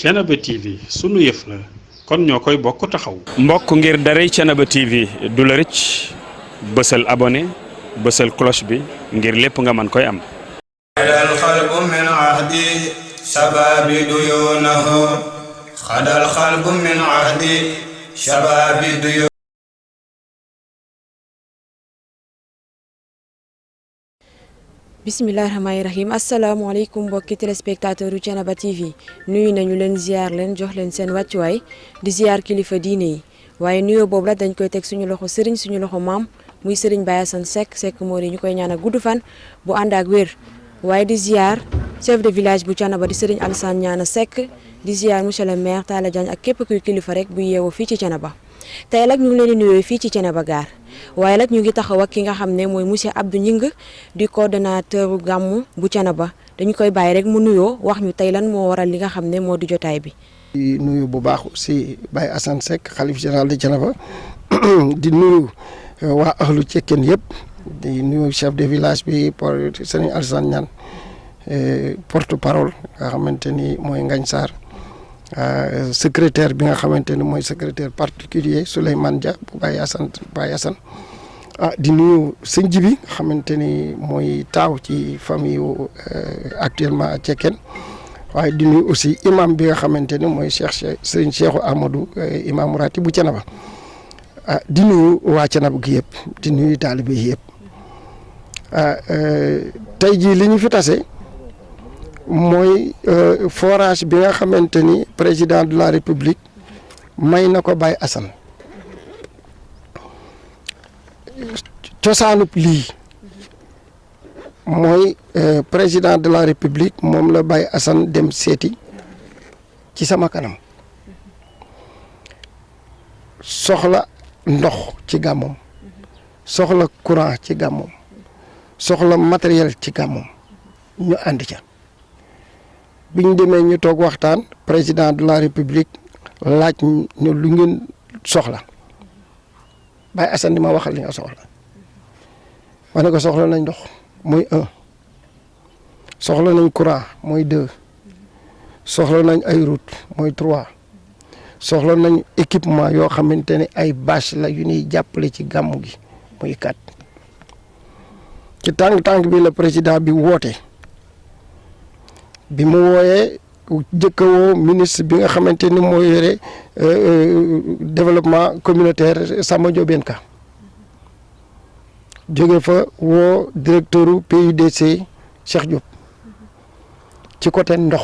Thiénaba TV sunu yëf la kon ñoo koy bokk taxaw. mbokk ngir daray Thiénaba TV du la rëcc bësal abonné bësal cloche bi ngir lépp nga mën koy am. xadal xalbu min ahdi shababi duyunahu xadal xalbu min ahdi shababi duyunahu. bisimilah rahmaani rahim asalaamaaleykum mbokki téléspectateur u Thiénaba TV nuyu nañu leen ziar leen jox leen seen wàccuwaay di ziar kilifa diine yi waaye nuyoo boobu la dañ koy teg suñu loxo sëriñ suñu loxo maam muy sëriñ Baye Assane Seck moo di ñu koy ñaanal gudd fan bu ànd ak wér waaye di ziar chef de village bu Thiénaba di sëriñ Alassane Niane Seck di ziar monsieur le maire Talla Diagne ak képp kuy kilifa rek bu yeewoo fii ci Thiénaba tey nag ñu ngi leen di nuyoo fii ci Thiénaba Gare waaye nag ñu ngi taxaw ak ki nga xam ne mooy monsieur Abdou Gningue di coordonnateur gàmmu bu Thiénaba dañu koy bàyyi rek mu nuyoo wax ñu tey lan moo waral li nga xam ne moo di jotaay bi. di nuyu bu baax aussi Baye Assane Seck xalif général de Thiénaba di nuyu waa ahlu Cekkeen yëpp di nuyu chef de village bi pour Serigne Alassane Niane porte parole nga xamante ni mooy Ngagne Sarr secrétaire bi nga xamante ni mooy secrétaire particulier Souleymane Dia bu Baye Assane di nuyu sëñ ji bi nga xamante ni mooy taaw ci famille actuellement Cekkeen waaye di nuyu aussi imam bi nga xamante ni mooy sëriñ Cheikhou Amadou imam ratib bu Thiénaba di nuyu waa Thiénaba gi yëpp di nuyu taalibe yi yëpp tey jii li ñu fi tase mooy forage bi nga xamante ni président de la république may na ko Baye Assane cosaanub lii mooy président de la république moom la Baye Assane dem seeti ci sama kanam soxla ndox ci gàmmam soxla courant ci gàmmam soxla matériel ci gàmmam ñu ànd ca bi ñu demee ñu toog waxtaan président de la république laaj ñu lu ngeen soxla Baye Assane di ma waxal li nga soxla ma ne ko soxla nañ ndox mooy 1 soxla nañ courant mooy 2 soxla nañ ay route mooy 3 soxla nañ équipement yoo xamante ne ay bâche la yu ñuy jàppale ci gàmmu gi muy 4 ci tànk bi la président bi woote bi mu wooyee jëkka woo ministre bi nga xamante ni moo yore développement communautaire Samba Ndiobène Ka jóge fa woo directeur u PUDC Cheikh Diop ci côté ndox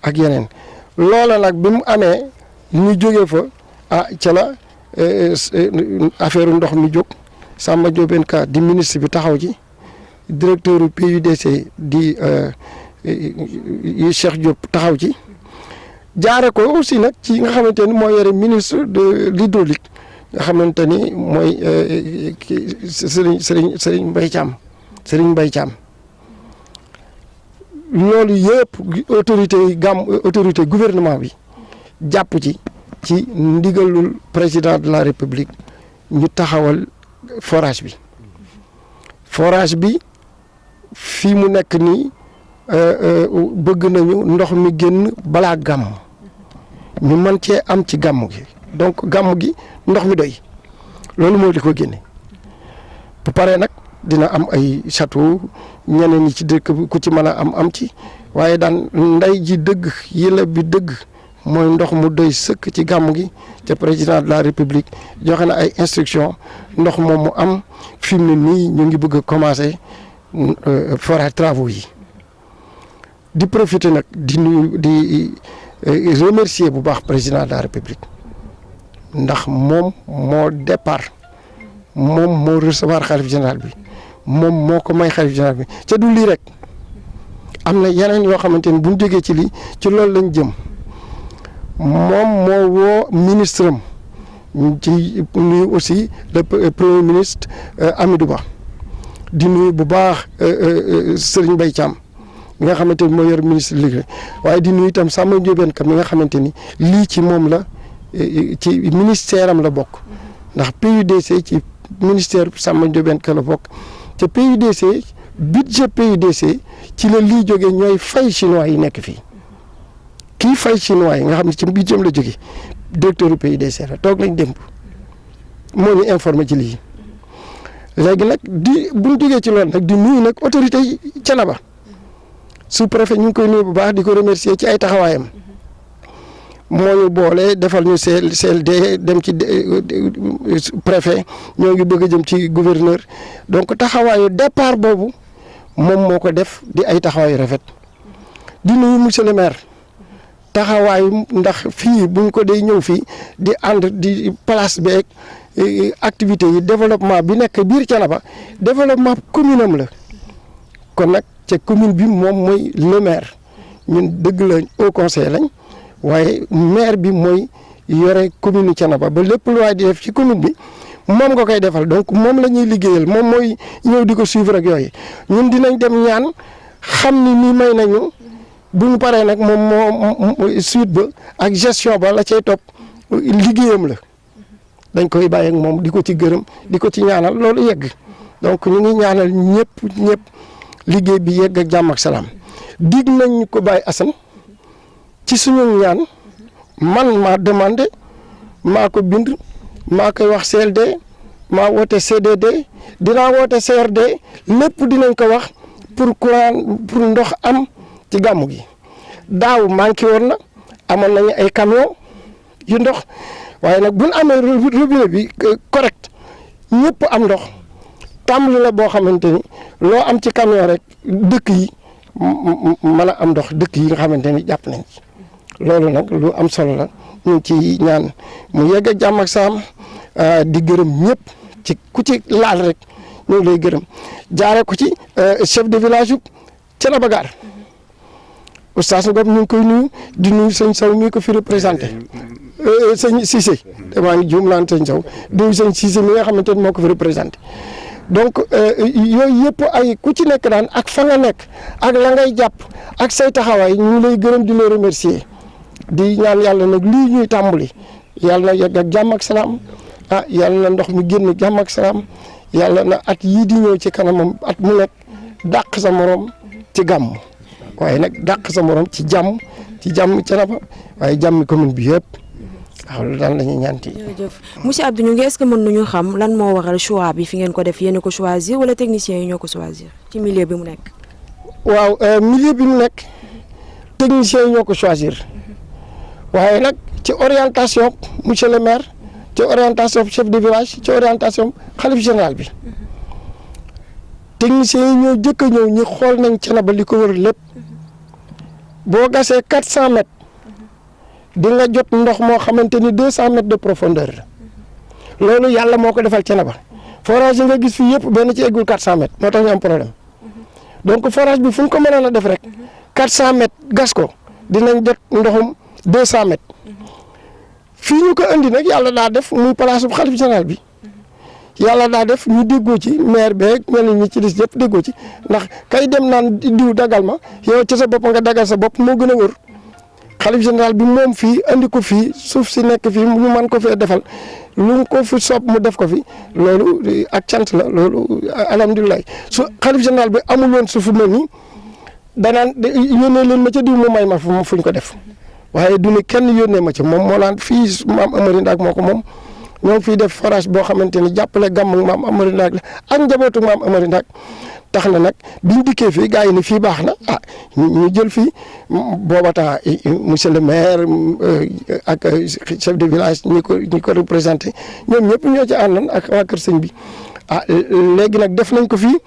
ak yeneen loola nag bi mu amee ñu jóge fa ca la affaire ndox mi jóg Samba Ndiobène Ka di ministre bi taxaw ci directeur u PUDC di Cheikh Diop taxaw ci jaare ko aussi nag ci nga xamante ni moo yore ministre de l'hydraulique nga xamante ni mooy Serigne Mbaye Thiam loolu yëpp autorité gouvernement bi jàpp ci ndigalul président de la république ñu taxawal forage bi fii mu nekk nii bëgg nañu ndox mi génn balaa gàmm ñu mën cee am ci gàmm gi donc gàmm gi ndox mi doy loolu moo di ko génne bu paree nag dina am ay château ñeneen ñi ci dëkk bi ku ci mën a am ci waaye daan nday ji dëgg yëla bi dëgg mooy ndox mu doy sëkk ci gàmm gi te président de la république joxe na ay instructions ndox moom mu am fi mu ne nii ñu ngi bëgg a commencer forage travaux yi di profiter nag di remercier bu baax président de la république ndax moom moo départ moom moo recevoir xalif général bi moom moo ko may xalif général bi ca du lii rek am na yeneen yoo xamante ni bu ñu jógee ci lii ci loolu lañ jëm moom moo woo ministre am ci nuyu aussi le premier ministre Amidou Ba di nuyu bu baax Serigne Mbaye Thiam mi nga xamante ni moo yor ministre liggéey waaye di nuyu itam Samba Ndiobène Ka mi nga xamante ni lii ci moom la ci ministère am la bokk ndax PUDC ci ministère Samba Ndiobène Ka la bokk te PUDC budget PUDC ci la lii jógee ñooy fay chinois yi nekk fii kii fay chinois yi nga xam ne ci bitim la jóge directeur du PUDC la toog lañ démb moo ñu informé ci lii léegi nag bu ñu jógee ci loolu nag di nuyu nag autorité yi Thiénaba sous-préfet ñu ngi koy nuyu bu baax di ko remercier ci ay taxawaayam moo ñu boole defal ñu CLD dem ci préfet ñoo ngi bëgg a jëm ci gouverneur donc taxawaayu départ boobu moom moo ko def di ay taxawaayu rafet di nuyu monsieur le maire taxawaayu ndax fii buñ ko day ñëw fii di ànd di place beeg activité yi développement bi nekk biir Thiénaba développement commune am la kon nag ca commune bi moom mooy le maire ñun dëgg la au conseil lañ waaye maire bi mooy yore commune Thiénaba ba lépp lu waay di def ci commune bi moom nga koy defal donc moom la ñuy liggéeyal moom mooy ñëw di ko suivre ak yooyu ñun dinañ dem ñaan xam ni nii may nañu bu ñu paree nag moom moo suite ba ak gestion ba la cay topp liggéeyam la dañ koy bàyyi ak moom di ko ci gërëm di ko ci ñaanal loolu yegg donc ñu ngi ñaanal ñëpp liggéey bi yegg ak jàmm ak salaam dig nañ ko bàyyi Assane ci suñu ñaan man maa demandé maa ko bind maa koy wax CLD maa woote CDD dinaa woote CRD lépp dinañ ko wax pour courant pour ndox am ci gàmmu gi daaw manqué woon na amoon nañu ay camion yu ndox waaye nag bu ñu amee robinet bi correct ñëpp am ndox tàmbali la boo xamante ni loo am ci camion rek dëkk yi mën a am ndox dëkk yi nga xamante ni jàpp nañ ci loolu nag lu am solo la ñu ngi ci ñaan mu yegg ak jàmm ak saam di gërëm ñëpp ci ku ci laal rek ñu ngi lay gërëm jaare ko ci chef de village yu Thiénaba Gare oustaz Ngom ñu ngi koy nuyu di nuyu sëñ Sow mi ko fi représenté sëñ Cissé damaa ngi juum naan sëñ Sow di nuyu sëñ Cissé mi nga xamante ni moo ko fi représenté donc yooyu yëpp ay ku ci nekk daan ak fa nga nekk ak la ngay jàpp ak say taxawaay ñu ngi lay gërëm di la remercier di ñaan yàlla nag lii ñuy tàmbali yàlla na yegg ak jàmm ak salaam yàlla na ndox mi génn jàmm ak salaam yàlla na at yii di ñëw ci kanamam at mu nekk dàq sa morom ci gàmm waaye nag dàq sa morom ci jàmm Thiénaba waaye jàmmi commune bi yëpp waaw loolu daal la ñuy ñaanti. jërëjëf monsieur Abdou ñu ngi est-ce que mën nañu xam lan moo waral choix bi fi ngeen ko def yéen a ko choisir wala techniciens yi ñoo ko choisir ci milieu bi mu nekk. waaw milieu bi mu nekk techniciens yi ñoo ko choisir waaye nag ci orientation monsieur le maire ci orientation chef de village ci orientation xalif général bi techniciens yi ñoo jëkk a ñëw ñi xool nañ Thiénaba li ko wër lépp boo gasee 400 mètres di nga jot ndox moo xamante ni 200 mètres de profondeur la loolu yàlla moo ko defal Thiénaba forage yi nga gis fii yëpp benn ci eggul 400 mètres moo tax ñu am problème donc forage bi fu ñu ko mënoon a def rek 400 mètres gas ko dinañ jot ndoxum 200 mètres fii ñu ko indi nag yàlla daa def muy place bu xalif général bi yàlla daa def ñu déggoo ci maire beeg ñeneen ñi ci des yëpp déggoo ci ndax kay dem naan diw dagal ma yow ci sa bopp nga dagal sa bopp moo gën a wër xalif général bi moom fii andi ko fii suuf si nekk fii ñu mën ko fee defal lu ko fi soob mu def ko fi loolu ak cant la loolu alhamdulilah su xalif général bi amul woon suuf mel nii danaan yónnee leen ma ca diw mu may ma fuñ ko def waaye du ne kenn yónnee ma ca moom moo naan fii maam Amary Ndak moo ko moom ñoo fii def forage boo xamante ni jàppale gàmm maam Amary Ndak la ak njabootu maam Amary Ndak tax na nag biñ dikkee fii gars yi ni fii baax na ñu jël fii booba temps monsieur le maire ak chef de village ñi ko représenté ñoom ñëpp ñoo ci àndoon ak waa kër sëñ bi léegi nag def nañ ko fii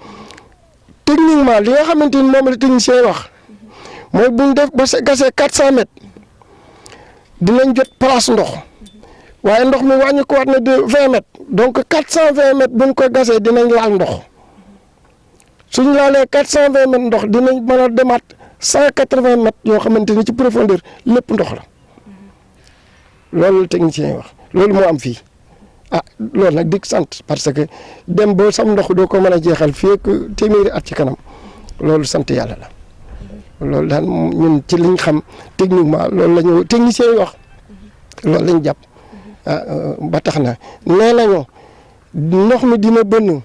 techniquement li nga xamante ni moom la technicien yi wax mooy buñ def ba gasee 400 mètres dinañ jot place ndox waaye ndox mi wàññi ko waat na de 20 mètres donc 420 mètres buñ ko gasee dinañ laal ndox suñ laalee 420 mètres ndox dinañ mën a demaat 180 mètres yoo xamante ni ci profondeur lépp ndox la loolu la technicien yi wax loolu moo am fii loolu nag di sant parce que dem boo sam ndox doo ko mën a jeexal fii ak téeméeri at ci kanam loolu sant yàlla la loolu daal ñun ci liñ xam techniquement loolu la ñu technicien yi wax loolu lañ jàpp ba tax na nee nañu ndox mi dina bënn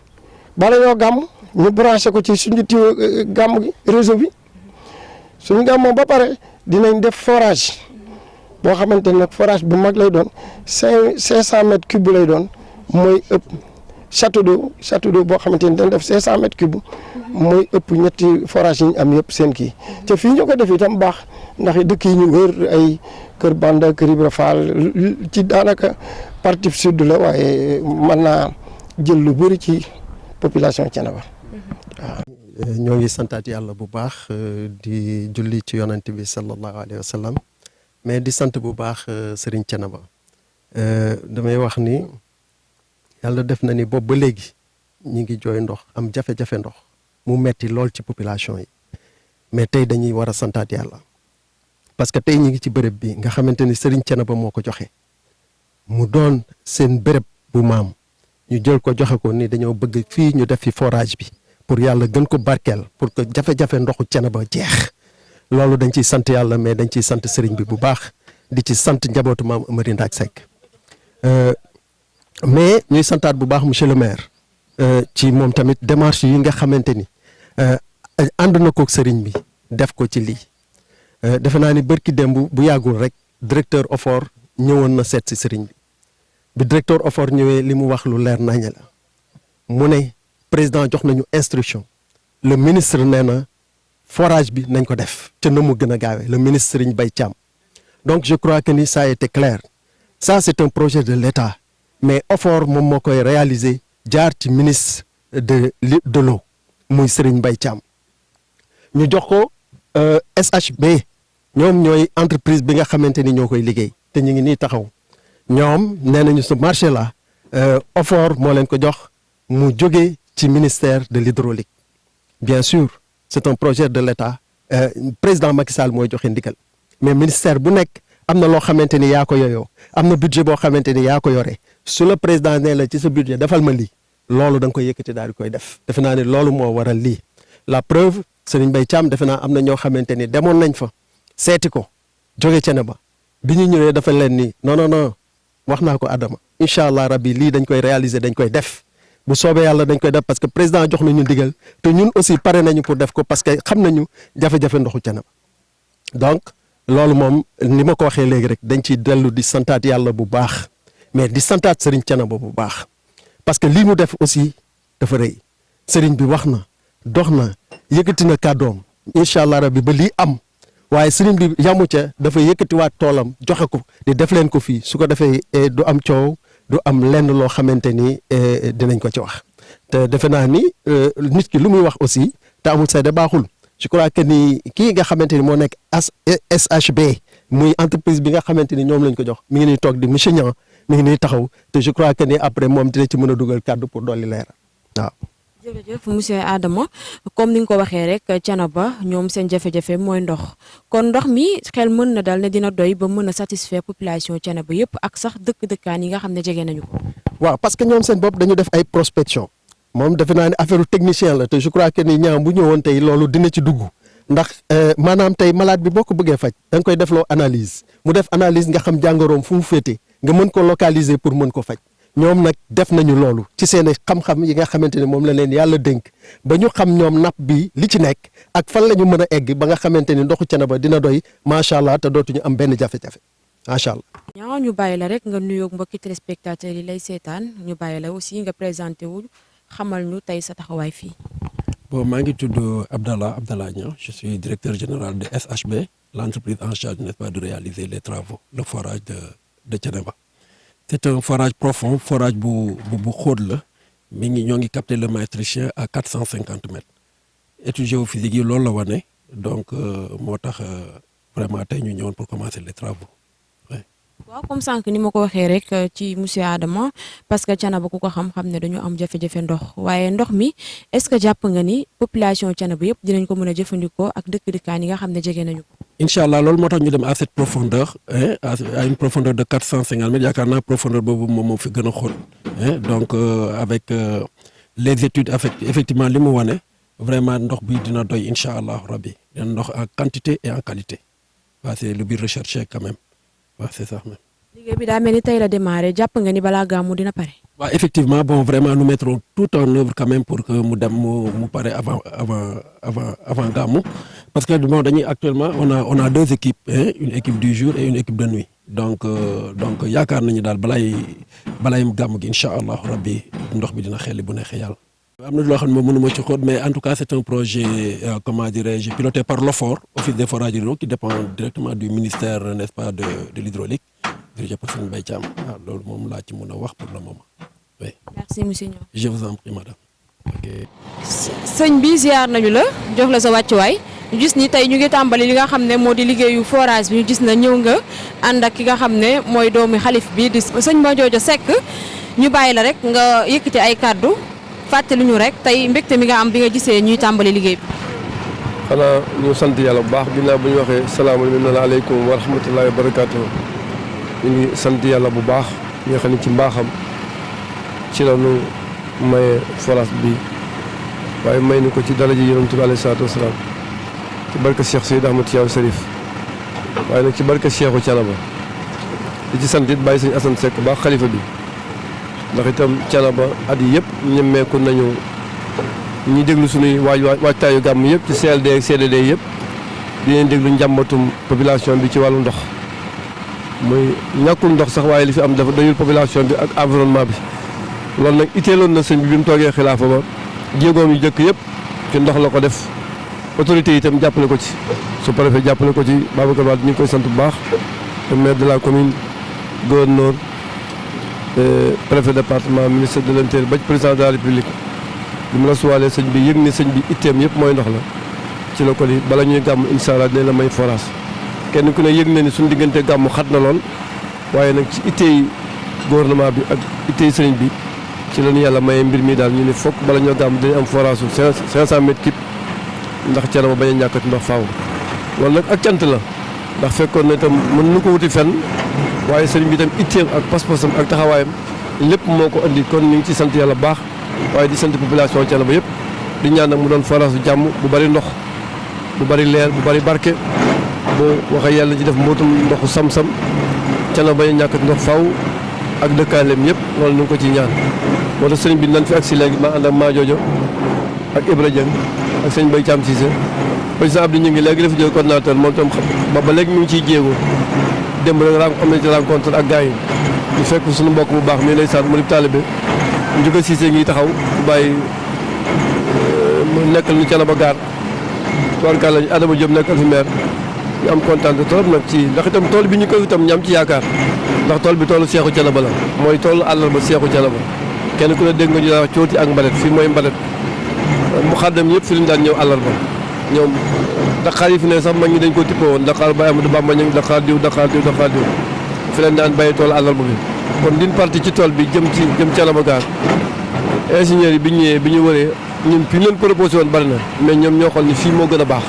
bala ñoo gàmm ñu branché ko ci suñu tuyau gàmm gi réseau bi suñu gàmmoo ba pare dinañ def forage boo xamante ne nag forage bu mag lay doon 500 mètres cubes lay doon mooy ëpp château d'eau boo xamante ni dañ def 500 mètres cubes mooy ëpp ñetti forage yi ñu am yëpp seen kii te fii ñu ko def itam baax ndax dëkk yi ñu wër ay Kër Banda Kër Ibra Fall ci daanaka partie sud la waaye mën naa jël lu bëri ci population Thiénaba waaw. ñoo ngi santaat yàlla bu baax di julli ci yonent bi sallallahu alayhi wa sallam mais di sant bu baax Serigne Thiénaba damay wax ni yàlla def na ni boobu ba léegi ñi ngi jooy ndox am jafe-jafe ndox mu metti lool ci population yi mais tey dañuy war a santaat yàlla parce que tey ñi ngi ci bërëb bi nga xamante ni Serigne Thiénaba moo ko joxe mu doon seen bërëb bu maam ñu jël ko joxe ko ni dañoo bëgg fii ñu def fi forage bi pour yàlla gën ko barkeel pour que jafe-jafe ndoxu Thiénaba jeex loolu dañ ciy sant yàlla mais dañ ciy sant Serigne bi bu baax di ci sant njabootu maam Amary Ndack Seck mais ñuy santaat bu baax monsieur le maire ci moom tamit démarche yi nga xamante ni ànd na kook Serigne bi def ko ci lii defe naa ni bërki démb bu yàggul rek directeur OFOR ñëwoon na seet si Serigne bi directeur OFOR ñëwee li mu wax lu leer nañu la mu ne président jox nañu instruction le ministre nee na forage bi nañ ko def te na mu gën a gaawee le ministre Serigne Mbaye Thiam donc je crois que ni ça a été clair ça c'est un projet de l'État mais OFOR moom moo koy réaliser jaar ci ministre de l'eau muy Serigne Mbaye Thiam ñu jox ko SHB ñoom ñooy entreprise bi nga xamante ni ñoo koy liggéey te ñu ngi nii taxaw ñoom nee nañu ce marché là OFOR moo leen ko jox mu jógee ci ministère de l'hydraulique bien sûr c'est un projet de l'État président Macky Sall mooy joxe ndigal mais ministère bu nekk am na loo xamante ni yaa ko yooyoo am na budget boo xamante ni yaa ko yore su la président nee la ci sa budget defal ma lii loolu da nga koy yëkkati daal di koy def defe naa ne loolu moo waral lii la preuve Serigne Mbaye Thiam defe naa am na ñoo xamante ni demoon nañ fa seeti ko jóge Thiénaba bi ñu ñëwee dafa leen ni non wax naa ko Adama incha allah rabbi lii dañ koy réaliser dañ koy def bu soobee yàlla dañ koy def parce que président jox nañu ndigal te ñun aussi pare nañu pour def ko parce que xam nañu jafe-jafe ndoxu Thiénaba donc loolu moom ni ma ko waxee léegi rek dañ ciy dellu di santaat yàlla bu baax mais di santaat Serigne Thiénaba bu baax parce que lii mu def aussi dafa rëy Serigne bi wax na dox na yëkkati na kàddoom incha allah rabbi ba lii am waaye Serigne bi yamu ca dafa yëkkatiwaat toolam joxe ko di def leen ko fii su ko defee du am coow du am lenn loo xamante ni dinañ ko ci wax te defe naa ni nit ki lu muy wax aussi te amul seede baaxul je crois que ni kii nga xamante ni moo nekk SHB muy entreprise bi nga xamante ni ñoom lañ ko jox mi ngi nii toog di monsieur Niang mi ngi nii taxaw te je crois que ni après moom dina ci mën a dugal kàddu pour dolli leeral waaw. jërëjëf monsieur Adama comme ni nga ko waxee rek Thiénaba ñoom seen jafe-jafe mooy ndox kon ndox mi xel mën na dal ne dina doy ba mën a satisfaire population Thiénaba yëpp ak sax dëkk-dëkkaan yi nga xam ne jege nañu ko. waaw parce que ñoom seen bopp dañu def ay prospection moom defe naa ne affaire technicien la te je crois que ni ñaam bu ñëwoon tey loolu dina ci dugg ndax maanaam tey malade bi boo ko bëggee faj da nga koy defloo analyse mu def analyse nga xam jàngoroom fu mu féete nga mën ko localiser pour mën ko faj. ñoom nag def nañu loolu ci seen xam-xam yi nga xamante ne moom la leen yàlla dénk ba ñu xam ñoom napp bi li ci nekk ak fan la ñu mën a egg ba nga xamante ni ndoxu Thiénaba dina doy macha allah te dootuñu am benn jafe-jafe macha allah. ñaaw ñu bàyyi la rek nga nuyoog mbokki téléspectateurs yi lay seetaan ñu bàyyi la aussi nga présenté wu xamal ñu tey sa taxawaay fii. bon maa ngi tudd Abdallah Niang je suis directeur général de SHB l'entreprise en charge n'est-ce pas de réaliser les travaux le forage de Thiénaba. C'est un forage profond forage bu xóot la ñoo ngi capter le maastrichtien à 450 mètres étude géophysique yi loolu la wane donc moo tax vraiment tey ñu ñëwoon pour commencer les travaux. waaw comme sànq ni ma ko waxee rek ci monsieur Adama parce que Thiénaba ku ko xam-xam ne dañu am jafe-jafe ndox waaye ndox mi est-ce que jàpp nga ni population Thiénaba yëpp dinañ ko mën a jëfandikoo ak dëkk-dëkkaan yi nga xam ne jege nañu ko. incha allah loolu moo tax ñu dem à cette profondeur à une profondeur de 450 mètres yaakaar naa profondeur boobu moom moo fi gën a xóot donc avec les études effectivement li mu wane vraiment ndox bi dina doy incha allah rabbi dina ndox en quantité et en qualité waaw c'est le but recherché quand même waaw c'est ça même. liggéey bi daa mel ni tey la démarré jàpp nga ni balaa gàmmu dina pare. Ouais, effectivement, bon, vraiment, nous mettrons tout en œuvre quand même pour que nous paraît avant Gamou. Parce que bon, actuellement, on a deux équipes, hein, une équipe du jour et une équipe de nuit. Donc, yaakaar nañu daal balay Gamou gi inch'Allah rabbi ndox bi dina xel bu neexee yàlla. am na loo xam ne moom mënuma ci xóot mais en tout cas c'est un projet comment dirais-je piloté par l'OFOR, Office des forages ruraux, qui dépend directement du ministère, n'est-ce pas, de l'hydraulique, dirigé par Serigne Mbaye Thiam. waaw loolu moom laa ci mën a wax pour le moment. Oui. Merci monsieur Niang. Je vous en prie madame. Ok. sëñ bi ziar nañu la jox la sa wàccuwaay ñu gis ni tey ñu ngi tàmbali li nga xam ne moo di liggéeyu forage bi ñu gis na ñëw nga ànd ak ki nga xam ne mooy doomi xalif bi di sëñ Madiodio Seck ñu bàyyi la rek nga yëkkati ay kàddu fàttali ñu rek tey mbégte mi nga am bi nga gisee ñuy tàmbali liggéey bi. xanaa ñu sant yàlla bu baax ginnaaw bu ñu waxee salaamaaleykum wa rahmatullahi wa barakaatu ñu ngi sant yàlla bu baax ñi nga xam ne ci mbaaxam ci la ñu maye forage bi waaye may ni ko ci daraja Yonent bi alayhi salaatu wasalaam ci barke Cheikh Seydou Ahmad Tidiane Serif waaye nag ci barke Cheikhu Thiénaba di ci sant it bàyyi sëñ Assane Seck baax xalifa bi ndax itam Thiénaba at yi yëpp ñemmeeku nañu ñi déglu suñuy waajtaayu gàmm yëpp ci CLD ak CDD yëpp di leen déglu njàmbatum population bi ci wàllu ndox muy ñàkkul ndox sax waaye li fi am dafa doyul population bi ak environnement bi loolu nag itteeloon na sëñ bi mu toogee xilaafa ba jéegoom yu jëkk yëpp ci ndox la ko def autorité yi itam jàppale ko ci sous-préfet jàppale ko ci Babacar Wade ñu ngi koy sant bu baax le maire de la commune gouverneur préfet département ministre de l'intérieur ba ci président de la république bi mu la suwaalee sëñ bi yëg ni sëñ bi itteem yëpp mooy ndox la ci la ko di bala ñuy gàmm incha allah dinañ la may forage kenn ku ne yëg na ni suñu diggante gàmm xat na lool waaye nag ci itteey gouvernement bi ak itteey sëñ bi ci la ñu yàlla maye mbir mi daal ñu ne fokk bala ñoo gàmm dañu am forage su 500 mètres cube ndax Thiénaba bañ a ñàkkati ndox faaw loolu nag ak cant la ndax fekkoon na itam mën nu ko wuti fenn waaye sëriñ bi itam itteem ak pas-pasam ak taxawaayam lépp moo ko andi kon ñu ngi ci sant yàlla bu baax waaye di sant population Thiénaba yëpp di ñaan nag mu doon forage bu jàmm bu bari ndox bu bari leer bu bari barke boo waxee yàlla ci def mbootum ndoxu sam-sam Thiénaba bañ a ñàkkati ndox faaw ak dëkkaaleem yëpp loolu ñu ngi ko ci ñaan moo tax sëriñ bi nan fi agsi léegi ma ànd ak Madiodio ak Ibra Dieng ak sëñ Mbaye Thiam Cissé président Abdou ñu ngi léegi dafa jël coordinateur moom tam ba léegi mu ngi ciy jéego démb rek am nañ ci rencontre ak gars yi ñu fekk suñu mbokk bu baax mi lay sant mu di taalibe Ndiouga Cissé ngi taxaw bu bàyyi mu nekkal ñu Thiénaba gaar tubaarkàlla Adama Diop nekkal fi maire ñu am kontaan trop nag ci ndax itam tool bi ñu koy itam ñu am ci yaakaar ndax tool bi toolu Seexu Thiénaba la mooy toolu àllarba Seexu Thiénaba kenn ku ne dégg nga ñu daan wax cooti ak mbalet fii mooy mbalet mu xaddam yëpp fi lañu daan ñëw àllarba ñoom Dakar yi fi ne sax mag ñi dañ ko tippoo woon Dakar Baye Amadou Bamba ñu Dakar diw fi leen daan bàyyi toolu àllarba bi kon din parti ci tool bi jëm Thiénaba gaar ingénieurs yi bi ñu wëree ñun fi ñu leen proposé woon bari na mais ñoom ñoo xool ni fii moo gën a baax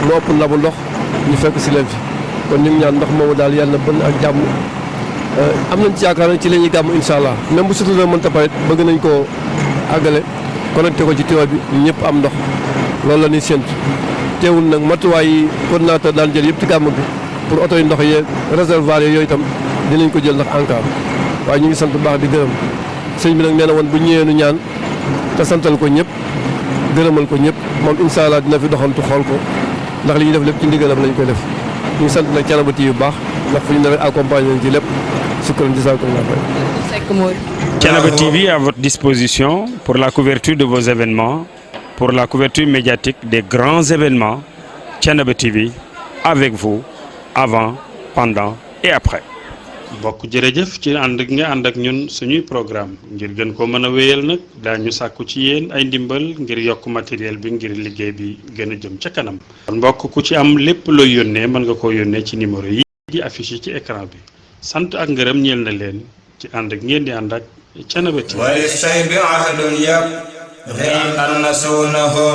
moo ëpp ndabu ndox ñu fekk si leen fi kon ñu ngi ñaan ndox moomu daal yàlla na bën ak jàmm am nañ ci yaakaar ci la ñuy gàmm incha allah même bu sutul mënta pare bëgg nañ koo àggale connecté ko ci tuyau bi ñëpp am ndox loolu la ñuy séntu teewul nag matuwaay yi coordinateur daan jël yëpp ci gàmm bi pour oto yi ndox yeeg réservoir yooyu itam dinañ ko jël ndax ANCAR waaye ñu ngi sant bu baax di gërëm sëñ bi nag nee na woon bu ñëwee nu ñaan te santal ko ñëpp gërëmal ko ñëpp moom incha allah dina fi doxantu xool ko ndax li ñuy def lépp ci ndigalam lañ koy def ñu ngi sant nag Thiénaba TV bu baax ndax fu ñu ne rek accompagné nañ ci lépp sukkandiku Thiénaba TV à votre disposition pour la couverture de vos événements, pour la couverture médiatique des grands événements. Thiénaba TV avec vous avant, pendant et après. bokk jërëjëf ci ànd ak nga ànd ak ñun suñuy programme ngir gën ko mën a wéyal nag daañu sàkku ci yéen ay ndimbal ngir yokk matériel bi ngir liggéey bi gën a jëm ca kanam. kon mbokk ku ci am lépp looy yónnee mën nga koo yónnee ci numéro yi di affiché ci écran bi sant ak ngërëm ñeel na leen ci ànd ak ngeen di ànd ak Thiénaba TV. wali say bi ahadun yab xiran an nasuunahu